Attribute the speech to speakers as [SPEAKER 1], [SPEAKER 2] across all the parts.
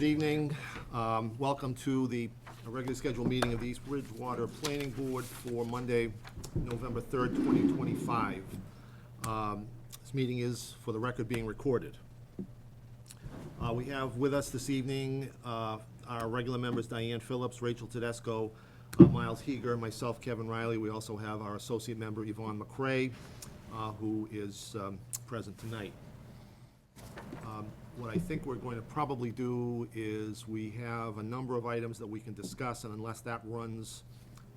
[SPEAKER 1] evening. Welcome to the regularly scheduled meeting of the East Bridgewater Planning Board for Monday, November 3rd, 2025. This meeting is, for the record, being recorded. We have with us this evening our regular members, Diane Phillips, Rachel Tedesco, Miles Heeger, myself, Kevin Riley. We also have our associate member, Yvonne McCrae, who is present tonight. What I think we're going to probably do is we have a number of items that we can discuss, and unless that runs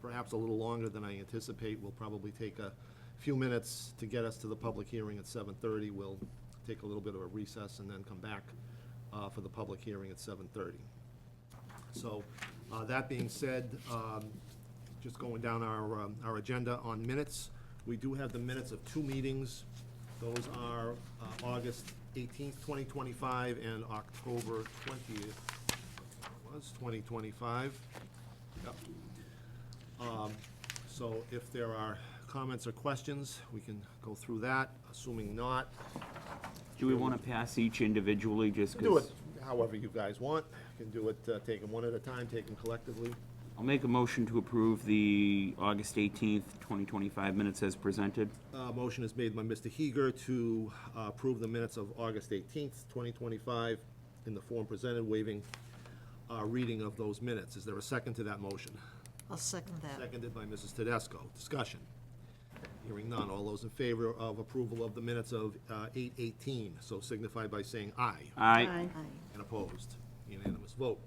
[SPEAKER 1] perhaps a little longer than I anticipate, we'll probably take a few minutes to get us to the public hearing at 7:30. We'll take a little bit of a recess and then come back for the public hearing at 7:30. So that being said, just going down our agenda on minutes, we do have the minutes of two meetings. Those are August 18th, 2025, and October 20th, was 2025. Yep. So if there are comments or questions, we can go through that. Assuming not,
[SPEAKER 2] Do we want to pass each individually, just
[SPEAKER 1] do
[SPEAKER 2] because?
[SPEAKER 1] it however you guys want. You can do it, take them one at a time, take them collectively.
[SPEAKER 2] I'll make a motion to approve the August 18th, 2025 minutes as presented.
[SPEAKER 1] Motion is made by Mr. Heeger to approve the minutes of August 18th, 2025 in the form presented, waiving reading of those minutes. Is there a second to that motion?
[SPEAKER 3] I'll second that.
[SPEAKER 1] Seconded by Mrs. Tedesco. Discussion. Hearing none. All those in favor of approval of the minutes of 8/18, so signify by saying aye.
[SPEAKER 2] Aye.
[SPEAKER 1] And opposed. Unanimous vote.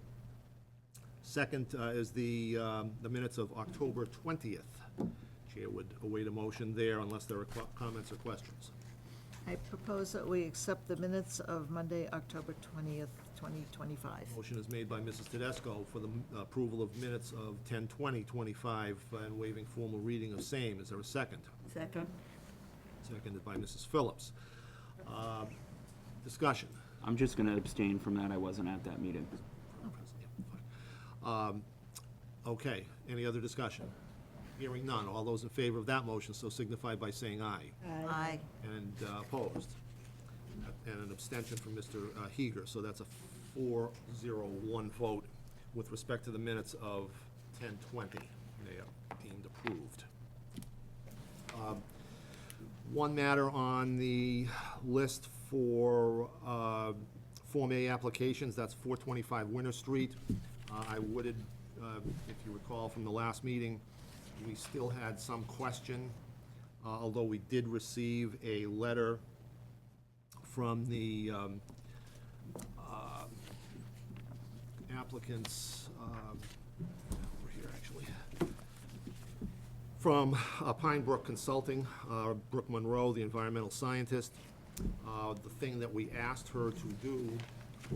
[SPEAKER 1] Second is the minutes of October 20th. Chair would await a motion there unless there are comments or questions.
[SPEAKER 3] I propose that we accept the minutes of Monday, October 20th, 2025.
[SPEAKER 1] Motion is made by Mrs. Tedesco for the approval of minutes of 10/20/25 and waiving formal reading of same. Is there a second?
[SPEAKER 3] Second.
[SPEAKER 1] Seconded by Mrs. Phillips. Discussion.
[SPEAKER 2] I'm just going to abstain from that. I wasn't at that meeting.
[SPEAKER 1] Okay, any other discussion? Hearing none. All those in favor of that motion so signify by saying aye.
[SPEAKER 3] Aye.
[SPEAKER 1] And opposed. And an abstention from Mr. Heeger, so that's a 4-0-1 vote with respect to the minutes of 10/20. They are deemed approved. One matter on the list for Form A applications, that's 425 Winter Street. I would, if you recall from the last meeting, we still had some question, although we did receive a letter from the applicants, over here actually, from Pine Brook Consulting, Brooke Monroe, the environmental scientist. The thing that we asked her to do,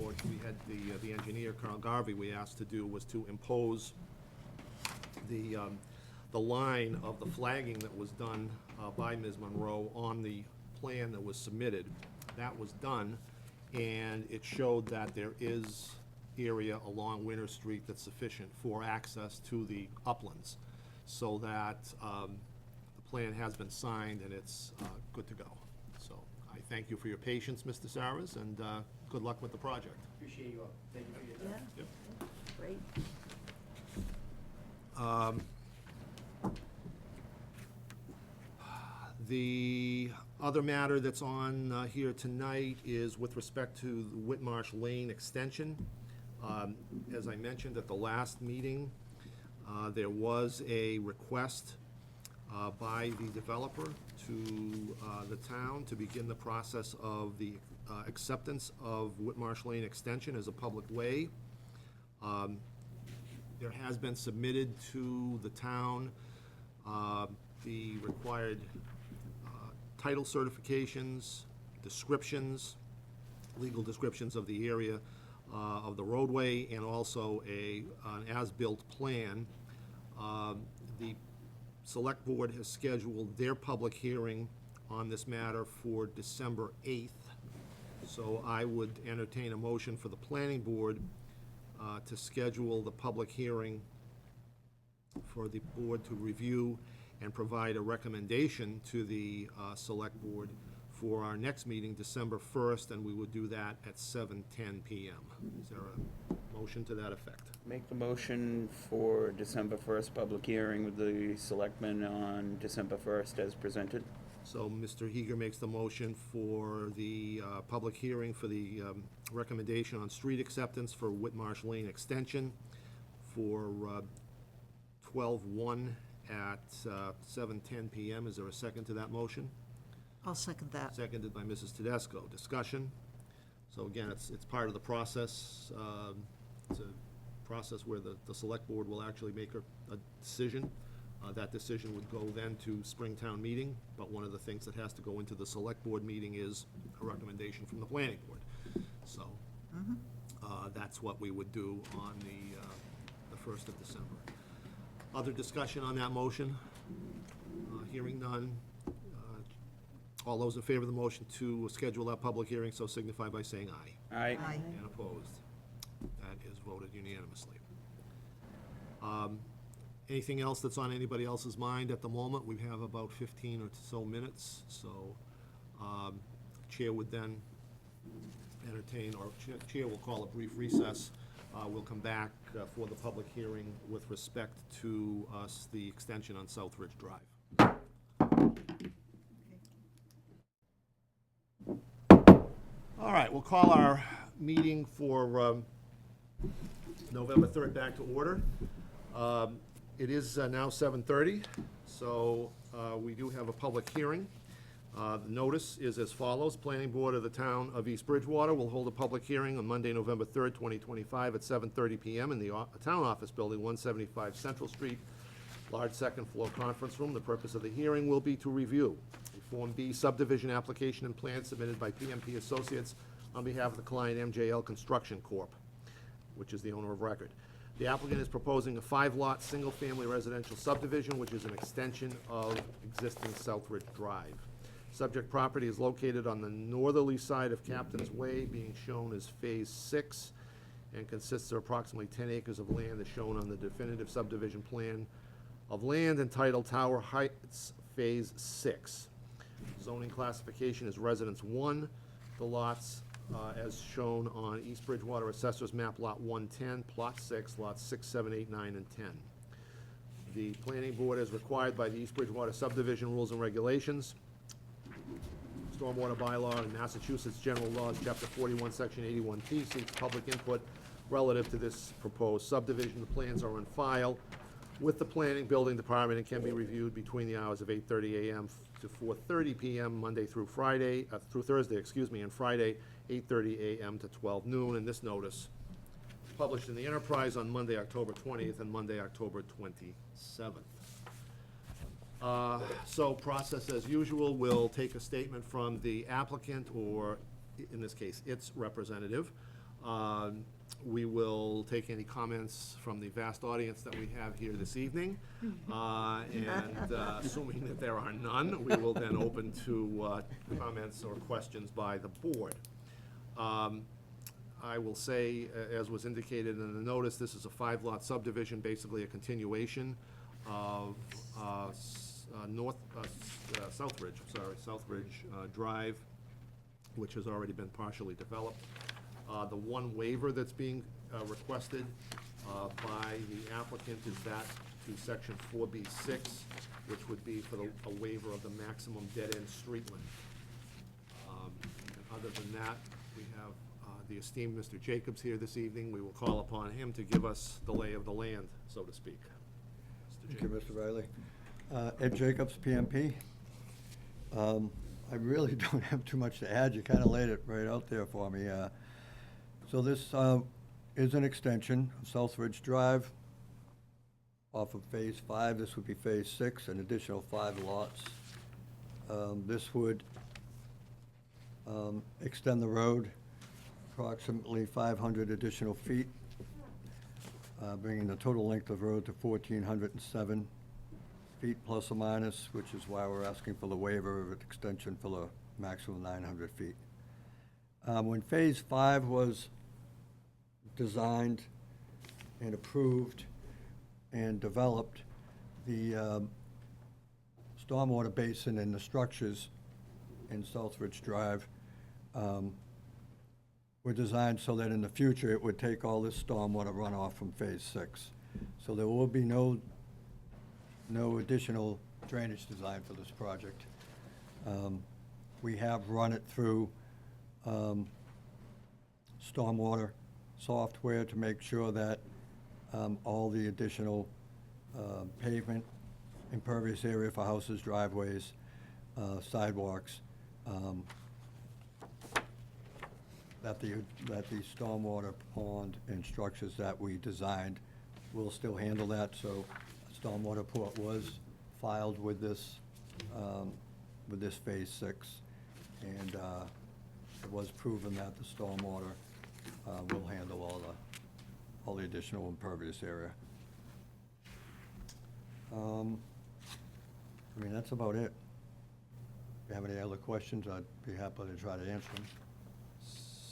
[SPEAKER 1] or we had the engineer, Carl Garvey, we asked to do was to impose the line of the flagging that was done by Ms. Monroe on the plan that was submitted. That was done, and it showed that there is area along Winter Street that's sufficient for access to the uplands, so that the plan has been signed and it's good to go. So I thank you for your patience, Mr. Saras, and good luck with the project.
[SPEAKER 4] Appreciate you all. Thank you for your time.
[SPEAKER 3] Yeah,
[SPEAKER 1] Yep.
[SPEAKER 3] great.
[SPEAKER 1] The other matter that's on here tonight is with respect to the Whitmarsh Lane extension. As I mentioned at the last meeting, there was a request by the developer to the town to begin the process of the acceptance of Whitmarsh Lane extension as a public way. There has been submitted to the town the required title certifications, descriptions, legal descriptions of the area of the roadway, and also an as-built plan. The Select Board has scheduled their public hearing on this matter for December 8th. So I would entertain a motion for the Planning Board to schedule the public hearing for the board to review and provide a recommendation to the Select Board for our next meeting, December 1st, and we would do that at 7:10 PM. Is there a motion to that effect?
[SPEAKER 2] Make the motion for December 1st public hearing with the selectmen on December 1st as presented.
[SPEAKER 1] So Mr. Heeger makes the motion for the public hearing for the recommendation on street acceptance for Whitmarsh Lane Extension for 12/1 at 7:10 PM. Is there a second to that motion?
[SPEAKER 3] I'll second that.
[SPEAKER 1] Seconded by Mrs. Tedesco. Discussion? So again, it's part of the process. It's a process where the select board will actually make a decision. That decision would go then to Springtown meeting, but one of the things that has to go into the select board meeting is a recommendation from the planning board. So, that's what we would do on the 1st of December. Other discussion on that motion? Hearing none. All those in favor of the motion to schedule that public hearing, so signify by saying aye.
[SPEAKER 2] Aye.
[SPEAKER 3] Aye.
[SPEAKER 1] And opposed? That is voted unanimously. Anything else that's on anybody else's mind at the moment? We have about 15 or so minutes, so Chair would then entertain, or Chair will call a brief recess. We'll come back for the public hearing with respect to the extension on Southridge Drive. All right, we'll call our meeting for November 3rd back to order. It is now 7:30, so we do have a public hearing. The notice is as follows. Planning Board of the Town of East Bridgewater will hold a public hearing on Monday, November 3rd, 2025, at 7:30 PM in the Town Office Building, 175 Central Street, large second-floor conference room. The purpose of the hearing will be to review a Form B subdivision application and plan submitted by PMP Associates on behalf of the client MJL Construction Corp., which is the owner of record. The applicant is proposing a 5-lot, single-family residential subdivision, which is an extension of existing Southridge Drive. Subject property is located on the northerly side of Captain's Way, being shown as Phase 6, and consists of approximately 10 acres of land as shown on the definitive subdivision plan of land entitled Tower Heights Phase 6. Zoning classification is Residence 1. The lots, as shown on East Bridgewater Assessor's Map, Lot 110, Plot 6, Lots 6, 7, 8, 9, and 10. The Planning Board is required by the East Bridgewater subdivision rules and regulations, Stormwater Bylaw, and Massachusetts General Laws, Chapter 41, Section 81T, seeks public input relative to this proposed subdivision. The plans are on file with the Planning Building Department and can be reviewed between the hours of 8:30 a.m. to 4:30 p.m. Monday through Friday, through Thursday, and Friday, 8:30 a.m. to 12 noon. And this notice published in the Enterprise on Monday, October 20th, and Monday, October 27th. So process as usual, we'll take a statement from the applicant, or in this case, its representative. We will take any comments from the vast audience that we have here this evening. And assuming that there are none, we will then open to comments or questions by the board. I will say, as was indicated in the notice, this is a 5-lot subdivision, basically a continuation of Southridge Drive, which has already been partially developed. The one waiver that's being requested by the applicant is that to Section 4B6, which would be for a waiver of the maximum dead-end street length. And other than that, we have the esteemed Mr. Jacobs here this evening. We will call upon him to give us the lay of the land, so to speak.
[SPEAKER 5] Thank you, Mr. Riley. Ed Jacobs, PMP. I really don't have too much to add. You kind of laid it right out there for me. So this is an extension of Southridge Drive off of Phase 5. This would be Phase 6, an additional 5 lots. This would extend the road approximately 500 additional feet, bringing the total length of road to 1,407 feet plus or minus, which is why we're asking for the waiver of extension for the maximum 900 feet. When Phase 5 was designed and approved and developed, the stormwater basin and the structures in Southridge Drive were designed so that in the future, it would take all this stormwater runoff from Phase 6. So there will be no additional drainage design for this project. We have run it through stormwater software to make sure that all the additional pavement, impervious area for houses, driveways, sidewalks, that the stormwater pond and structures that we designed will still handle that. So a stormwater report was filed with this Phase 6, and it was proven that the stormwater will handle all the additional impervious area. I mean, that's about it. If you have any other questions, I'd be happy to try to answer them.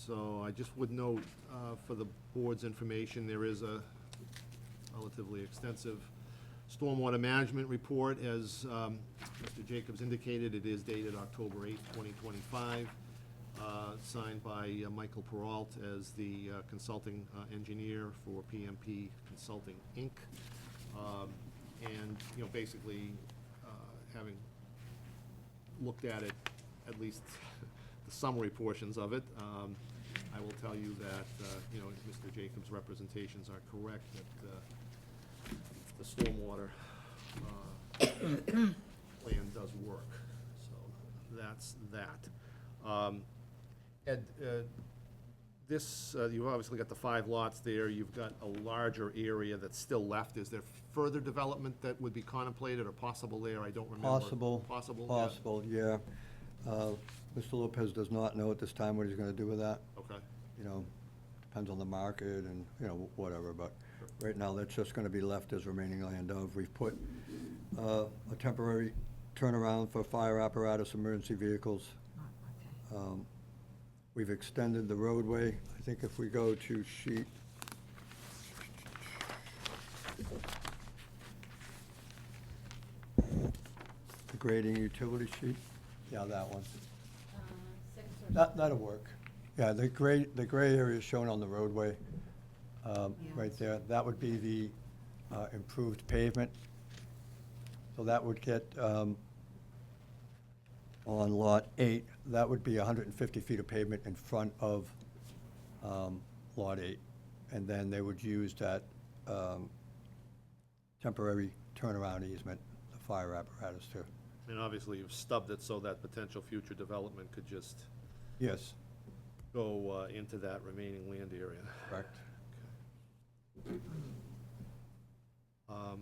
[SPEAKER 1] So I just would note, for the board's information, there is a relatively extensive stormwater management report. As Mr. Jacobs indicated, it is dated October 8th, 2025, signed by Michael Peralt as the consulting engineer for PMP Consulting, Inc. And, you know, basically, having looked at it, at least the summary portions of it, I will tell you that, you know, Mr. Jacobs' representations are correct, that the stormwater plan does work. So that's that. Ed, this, you've obviously got the 5 lots there. You've got a larger area that's still left. Is there further development that would be contemplated or possible there? I don't remember.
[SPEAKER 5] Possible.
[SPEAKER 1] Possible?
[SPEAKER 5] Possible, yeah. Mr. Lopez does not know at this time what he's gonna do with that.
[SPEAKER 1] Okay.
[SPEAKER 5] You know, depends on the market and, you know, whatever, but right now, that's just gonna be left as remaining land of. We've put a temporary turnaround for fire apparatus, emergency vehicles.
[SPEAKER 3] Okay.
[SPEAKER 5] We've extended the roadway. I think if we go to sheet the grading utility sheet, yeah, that one. That'll work. Yeah, the gray area is shown on the roadway, right there. That would be the improved pavement. So that would get, on Lot 8, that would be 150 feet of pavement in front of Lot 8. And then they would use that temporary turnaround easement, the fire apparatus too.
[SPEAKER 1] And obviously, you've stubbed it so that potential future development could just
[SPEAKER 5] Yes,
[SPEAKER 1] go into that remaining land area.
[SPEAKER 5] correct.
[SPEAKER 1] I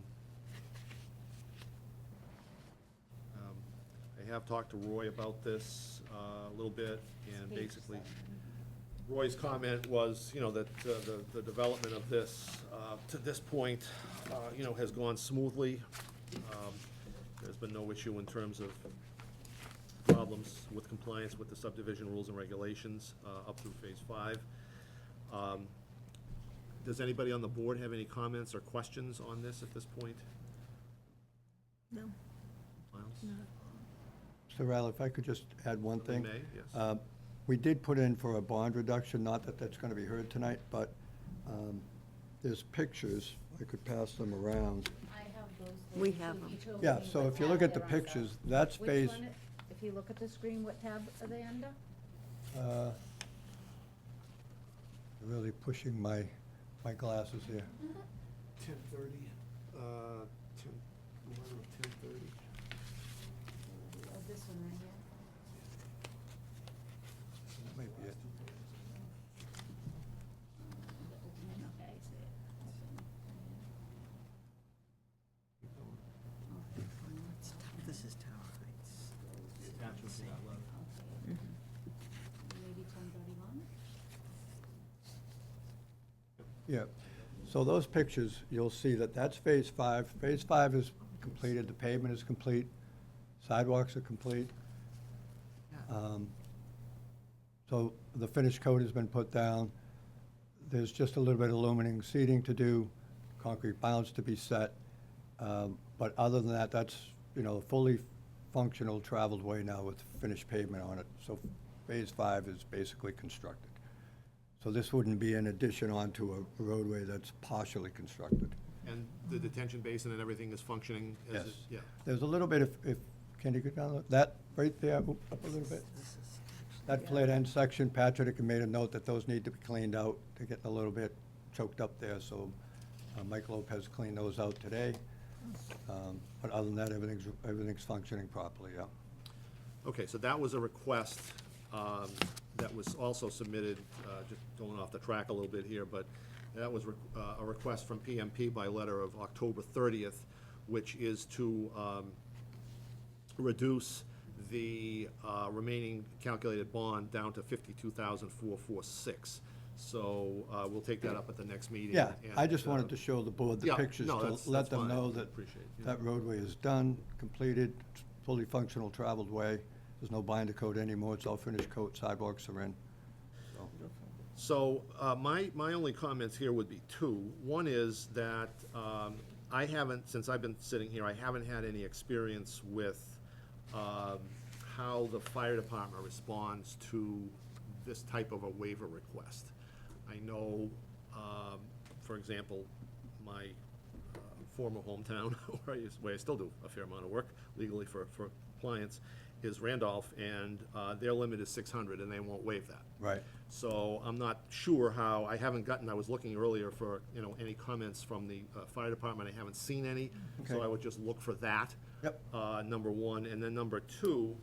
[SPEAKER 1] have talked to Roy about this a little bit, and basically, Roy's comment was, you know, that the development of this, to this point, you know, has gone smoothly. There's been no issue in terms of problems with compliance with the subdivision rules and regulations up through Phase 5. Does anybody on the board have any comments or questions on this at this point?
[SPEAKER 3] No.
[SPEAKER 1] Miles?
[SPEAKER 5] So Riley, if I could just add one thing.
[SPEAKER 1] You may, yes.
[SPEAKER 5] We did put in for a bond reduction, not that that's gonna be heard tonight, but there's pictures, I could pass them around.
[SPEAKER 6] I have those.
[SPEAKER 3] We
[SPEAKER 6] there,
[SPEAKER 3] have
[SPEAKER 6] too.
[SPEAKER 3] them.
[SPEAKER 6] You told
[SPEAKER 5] Yeah,
[SPEAKER 6] me
[SPEAKER 5] so
[SPEAKER 6] what
[SPEAKER 5] if you
[SPEAKER 6] tab
[SPEAKER 5] look at the
[SPEAKER 6] they're on, so-
[SPEAKER 5] pictures, that's
[SPEAKER 6] Which
[SPEAKER 5] phase,
[SPEAKER 6] one, if you look at the screen, what tab are they under?
[SPEAKER 5] really pushing my glasses here.
[SPEAKER 1] 10:30, 10, 10:30.
[SPEAKER 6] Oh, this one right here.
[SPEAKER 5] That might be it.
[SPEAKER 6] Okay, I see it.
[SPEAKER 3] This is Tower Heights.
[SPEAKER 1] Attachment to that letter.
[SPEAKER 6] Okay. Maybe 10:31?
[SPEAKER 5] Yeah, so those pictures, you'll see that that's Phase 5. Phase 5 is completed, the pavement is complete, sidewalks are complete. So the finished coat has been put down. There's just a little bit of illuminating seating to do, concrete bounds to be set. But other than that, that's, you know, a fully functional traveled way now with finished pavement on it. So Phase 5 is basically constructed. So this wouldn't be an addition onto a roadway that's partially constructed.
[SPEAKER 1] And the detention basin and everything is functioning as it,
[SPEAKER 5] Yes.
[SPEAKER 1] yeah.
[SPEAKER 5] There's a little bit, if, can you go down, that, right there, up a little bit? That flat end section, Patrick had made a note that those need to be cleaned out. They're getting a little bit choked up there, so Mike Lopez cleaned those out today. But other than that, everything's functioning properly, yeah.
[SPEAKER 1] Okay, so that was a request that was also submitted, just going off the track a little bit here, but that was a request from PMP by letter of October 30th, which is to reduce the remaining calculated bond down to $52,446. So we'll take that up at the next meeting.
[SPEAKER 5] Yeah, I
[SPEAKER 1] and,
[SPEAKER 5] just wanted to show the board the
[SPEAKER 1] yeah,
[SPEAKER 5] pictures
[SPEAKER 1] no,
[SPEAKER 5] to
[SPEAKER 1] that's
[SPEAKER 5] let them
[SPEAKER 1] fine.
[SPEAKER 5] know that
[SPEAKER 1] Appreciate it, yeah.
[SPEAKER 5] that roadway is done, completed, fully functional traveled way. There's no binder coat anymore, it's all finished coat, sidewalks are in.
[SPEAKER 1] So, my only comments here would be two. One is that I haven't, since I've been sitting here, I haven't had any experience with how the fire department responds to this type of a waiver request. I know, for example, my former hometown, where I still do a fair amount of work legally for clients, is Randolph, and their limit is 600, and they won't waive that.
[SPEAKER 5] Right.
[SPEAKER 1] So I'm not sure how, I was looking earlier for, any comments from the fire department, I haven't seen any, so
[SPEAKER 5] Okay.
[SPEAKER 1] I would just look for that.
[SPEAKER 5] Yep.
[SPEAKER 1] Number one, and then number two,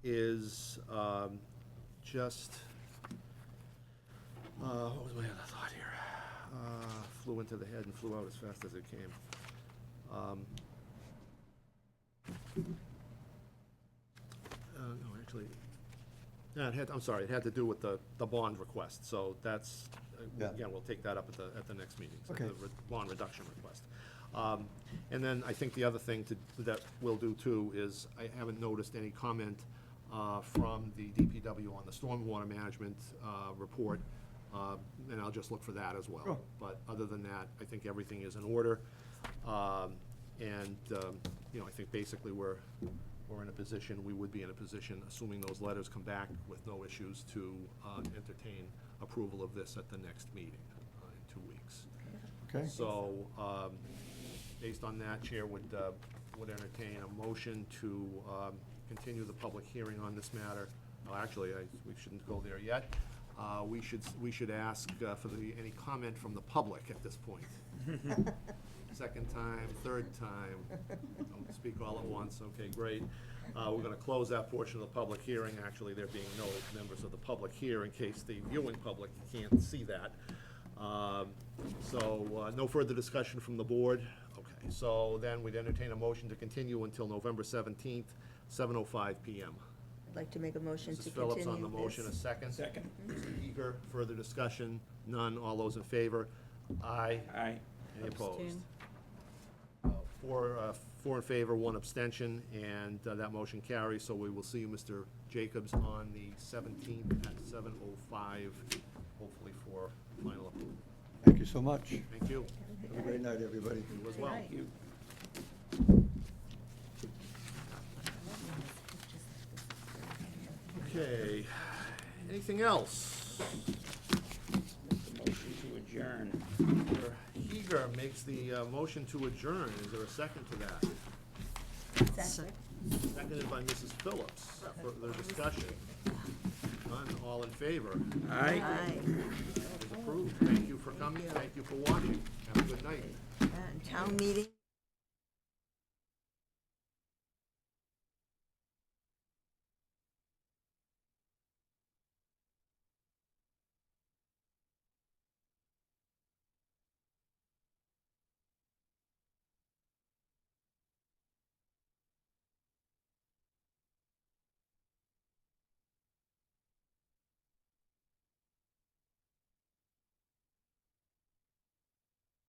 [SPEAKER 1] is just, what was my other thought here? Flew into the head and flew out as fast as it came. No, actually, no, I'm sorry, it had to do with the bond request, so that's,
[SPEAKER 5] Yeah.
[SPEAKER 1] again, we'll take that up at the next meeting. So
[SPEAKER 5] Okay.
[SPEAKER 1] the bond reduction request. And then I think the other thing that we'll do too is, I haven't noticed any comment from the DPW on the stormwater management report, and I'll just look for that as well.
[SPEAKER 5] Sure.
[SPEAKER 1] But other than that, I think everything is in order. And, I think basically we're in a position, we would be in a position, assuming those letters come back with no issues, to entertain approval of this at the next meeting in 2 weeks.
[SPEAKER 5] Okay,
[SPEAKER 1] So, based on that, Chair would entertain a motion to continue the public hearing on this matter. Oh, actually, we shouldn't go there yet. We should ask for any comment from the public at this point. Second time, third time, don't speak all at once, okay, great. We're gonna close that portion of the public hearing, actually, there being no members of the public here, in case the viewing public can't see that. So, no further discussion from the board, okay, so then we'd entertain a motion to continue until November 17th, 7:05 PM.
[SPEAKER 7] I'd like to make a motion to
[SPEAKER 1] Mrs.
[SPEAKER 7] continue
[SPEAKER 1] Phillips on the motion, a
[SPEAKER 7] this.
[SPEAKER 1] second?
[SPEAKER 2] Second.
[SPEAKER 1] Mr. Eager, further discussion, none, all those in favor? Aye.
[SPEAKER 2] Aye.
[SPEAKER 1] Any opposed?
[SPEAKER 3] Abstain.
[SPEAKER 1] Four in favor, one abstention, and that motion carries, so we will see you, Mr. Jacobs, on the 17th at 7:05, hopefully for final approval.
[SPEAKER 5] thank you so much.
[SPEAKER 1] Thank you.
[SPEAKER 5] Have a great night, everybody.
[SPEAKER 1] You as well.
[SPEAKER 2] Thank you.
[SPEAKER 1] Okay, anything else?
[SPEAKER 2] The motion to adjourn.
[SPEAKER 1] Mr. Eager makes the motion to adjourn, is there a second to that? Seconded by Mrs. Phillips, further discussion. None, all in favor?
[SPEAKER 2] Aye.
[SPEAKER 3] Aye.
[SPEAKER 1] That is approved, thank you for coming, thank you for watching, have a good night.
[SPEAKER 7] And town meeting